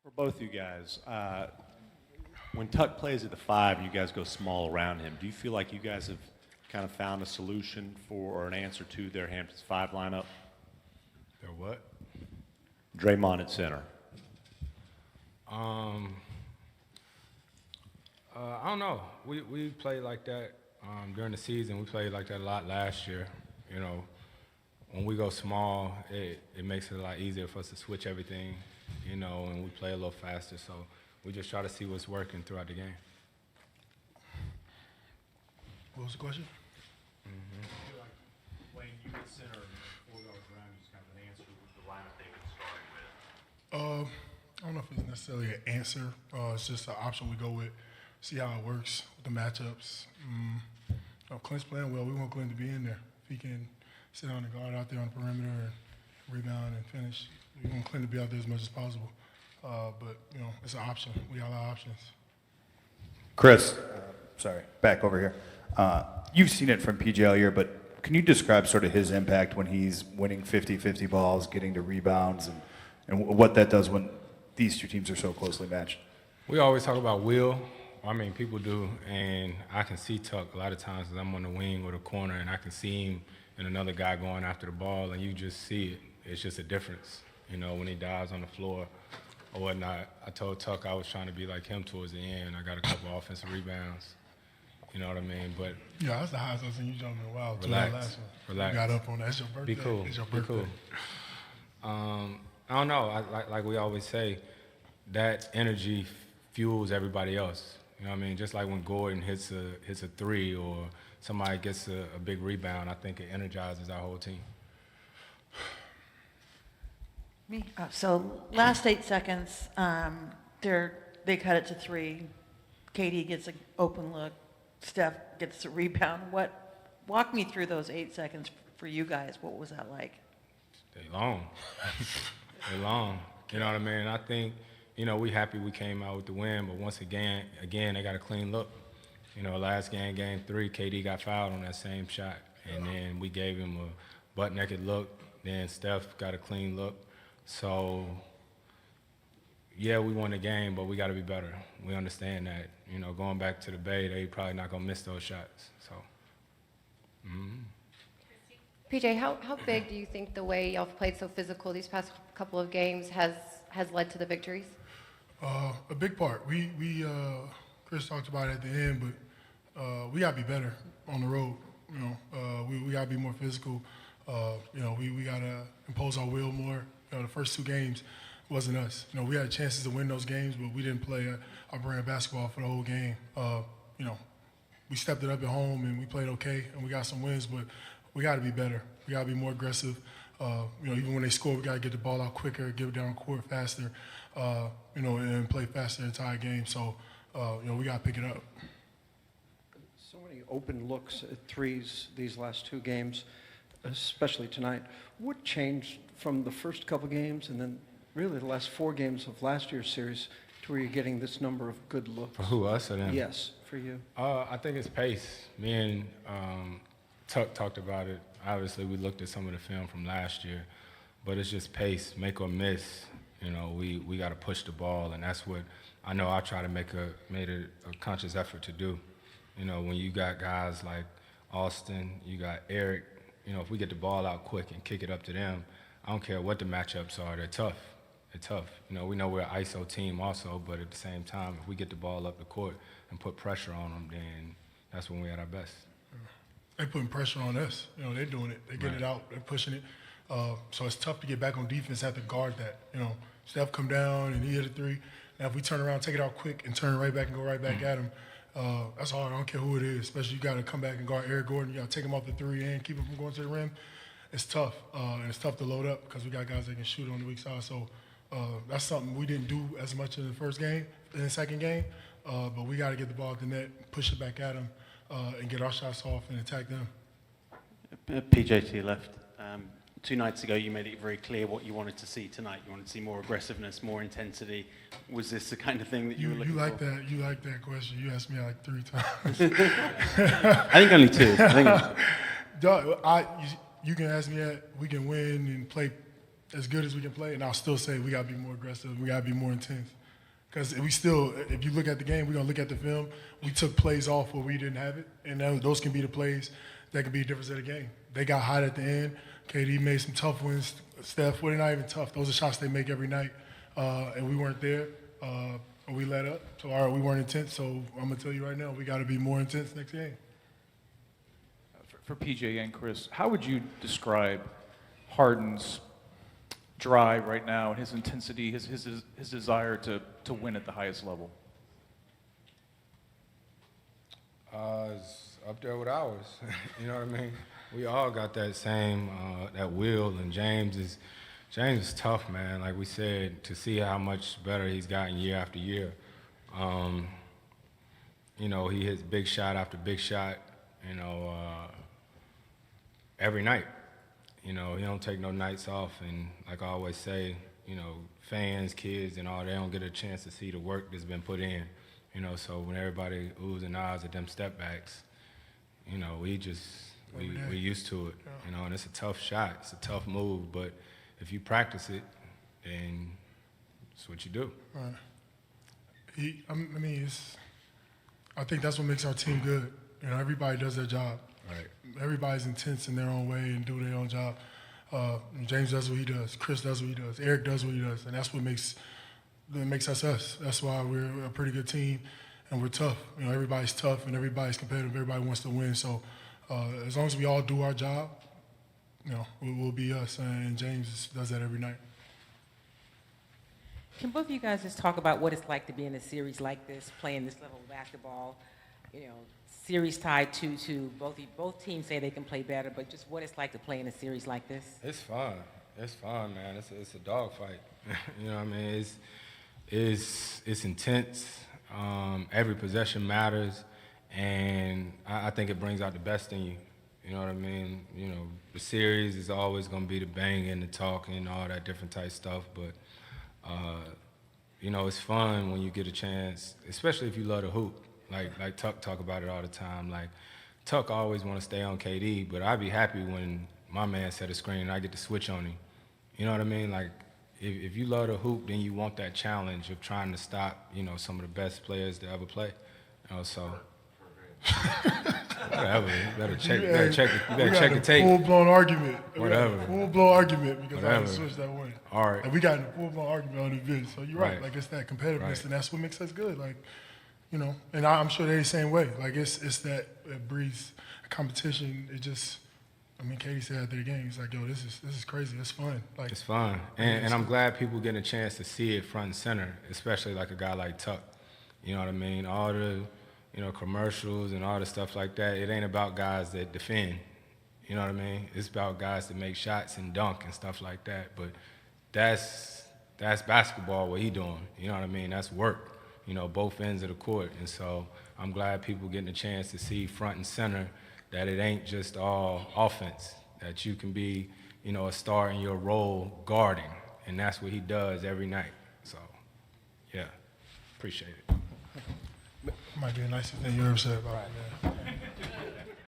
For both you guys, when Tuck plays at the 5 and you guys go small around him, do you feel like you guys have kind of found a solution for or an answer to their Hamptons 5 lineup? Their what? Draymond at center. I don't know. We played like that during the season. We played like that a lot last year. You know, when we go small, it makes it a lot easier for us to switch everything, you know, and we play a little faster. So we just try to see what's working throughout the game. What was the question? I feel like when you get center and 4 guards around you is kind of an answer with the lineup they've been starting with. I don't know if it's necessarily an answer. It's just an option we go with, see how it works with the matchups. Clint's playing well. We want Clint to be in there. If he can sit down and guard out there on the perimeter and rebound and finish, we want Clint to be out there as much as possible. But, you know, it's an option. We got a lot of options. Chris, back over here. You've seen it from PJ all year, but can you describe sort of his impact when he's winning 50-50 balls, getting to rebounds, and what that does when these two teams are so closely matched? We always talk about will. I mean, people do, and I can see Tuck a lot of times because I'm on the wing or the corner, and I can see him and another guy going after the ball, and you just see it. It's just a difference, you know, when he dives on the floor or whatnot. I told Tuck I was trying to be like him towards the end. I got a couple offensive rebounds. You know what I mean? But yeah, that's the highest I've seen you jump in a while. Relax. You got up on that. It's your birthday. Be cool. It's your birthday. Be cool. I don't know. Like we always say, that energy fuels everybody else. You know what I mean? Just like when Gordon hits a 3 or somebody gets a big rebound, I think it energizes our whole team. Me? So last 8 seconds, they cut it to 3. Katie gets an open look. Steph gets a rebound. Walk me through those 8 seconds for you guys. What was that like? They long. They long. You know what I mean? I think, you know, we happy we came out with the win, but once again, they got a clean look. You know, last game 3, KD got fouled on that same shot, and then we gave him a butt-naked look. Then Steph got a clean look. So, yeah, we won the game, but we got to be better. We understand that. You know, going back to the Bay, they probably not going to miss those shots. So, PJ, how big do you think the way y'all have played so physical these past couple of games has led to the victories? A big part. Chris talked about it at the end, but we got to be better on the road. You know, we got to be more physical. You know, we got to impose our will more. You know, the first 2 games wasn't us. You know, we had chances to win those games, but we didn't play our brand basketball for the whole game. You know, we stepped it up at home and we played okay and we got some wins, but we got to be better. We got to be more aggressive. You know, even when they score, we got to get the ball out quicker, get it down court faster, you know, and play faster the entire game. So, you know, we got to pick it up. So many open looks at threes these last 2 games, especially tonight. What changed from the first couple games and then really the last 4 games of last year's series to where you're getting this number of good looks? for who, us or them? Yes, for you. I think it's pace. Me and Tuck talked about it. Obviously, we looked at some of the film from last year, but it's just pace, make or miss. You know, we got to push the ball, and that's what I know I try to made a conscious effort to do. You know, when you got guys like Austin, you got Eric, you know, if we get the ball out quick and kick it up to them, I don't care what the matchups are, they're tough. They're tough. You know, we know we're an ISO team also, but at the same time, if we get the ball up the court and put pressure on them, then that's when we're at our best. They putting pressure on us. You know, they're doing it. They're getting it out. They're pushing it. So it's tough to get back on defense, have to guard that. You know, Steph come down and he hit a 3. Now if we turn around, take it out quick and turn right back and go right back at him, that's hard. I don't care who it is. Especially you got to come back and guard Eric Gordon. You got to take him off the 3 and keep him from going to the rim. It's tough. And it's tough to load up because we got guys that can shoot on the weak side. So that's something we didn't do as much in the first game, in the second game. But we got to get the ball at the net, push it back at them, and get our shots off and attack them. PJ to your left. 2 nights ago, you made it very clear what you wanted to see tonight. You wanted to see more aggressiveness, more intensity. Was this the kind of thing that you were looking for? You like that question. You asked me like 3 times. I think only 2. You can ask me that. We can win and play as good as we can play, and I'll still say we got to be more aggressive. We got to be more intense. Because we still, if you look at the game, we're going to look at the film. We took plays off where we didn't have it, and those can be the plays that can be the difference of the game. They got hot at the end. KD made some tough wins. Steph, well, they're not even tough. Those are shots they make every night, and we weren't there. And we let up. So, all right, we weren't intense. So I'm going to tell you right now, we got to be more intense next game. For PJ and Chris, how would you describe Harden's drive right now and his intensity, his desire to win at the highest level? It's up there with ours. You know what I mean? We all got that same that will, and James is tough, man. Like we said, to see how much better he's gotten year after year. You know, he hits big shot after big shot. You know, every night. You know, he don't take no nights off, and like I always say, you know, fans, kids, and all, they don't get a chance to see the work that's been put in. You know, so when everybody oohs and ahs at them step backs, you know, we used to it. You know, and it's a tough shot, it's a tough move, but if you practice it, then it's what you do. Right. I think that's what makes our team good. You know, everybody does their job. Right. Everybody's intense in their own way and do their own job. James does what he does. Chris does what he does. Eric does what he does, and that's what makes us us. That's why we're a pretty good team, and we're tough. You know, everybody's tough and everybody's competitive. Everybody wants to win. So as long as we all do our job, you know, we'll be us. And James does that every night. Can both of you guys just talk about what it's like to be in a series like this, playing this level of basketball? You know, series tied 2-2. Both teams say they can play better, but just what it's like to play in a series like this. It's fun. It's fun, man. It's a dogfight. You know what I mean? It's intense. Every possession matters, and I think it brings out the best in you. You know what I mean? You know, the series is always going to be the banging, the talking, all that different type stuff, but you know, it's fun when you get a chance, especially if you love to hoop. Like Tuck talk about it all the time. Like Tuck always want to stay on KD, but I'd be happy when my man set a screen and I get to switch on him. You know what I mean? Like if you love to hoop, then you want that challenge of trying to stop, you know, some of the best players to ever play. You know, so whatever. You better check the tape. Full-blown argument. Whatever. Full-blown argument because I had to Whatever. switch that way. All right. And we got in a full-blown argument on the video. So you're right. Right. Like, it's that competitiveness, Right. and that's what makes us good. Like, you know, and I'm sure they're the same way. Like, it's that it breeds competition. It just, I mean, Katie said after the game, he's like, yo, this is crazy. It's fun. Like, It's fun. And I'm glad people getting a chance to see it front and center, especially like a guy like Tuck. You know what I mean? All the, you know, commercials and all the stuff like that, it ain't about guys that defend. You know what I mean? It's about guys that make shots and dunk and stuff like that. But that's basketball, what he doing. You know what I mean? That's work. You know, both ends of the court. And so I'm glad people getting a chance to see front and center that it ain't just all offense, that you can be, you know, a star in your role guarding. And that's what he does every night. So, yeah, appreciate it. might be the nicest thing you ever said about it, man.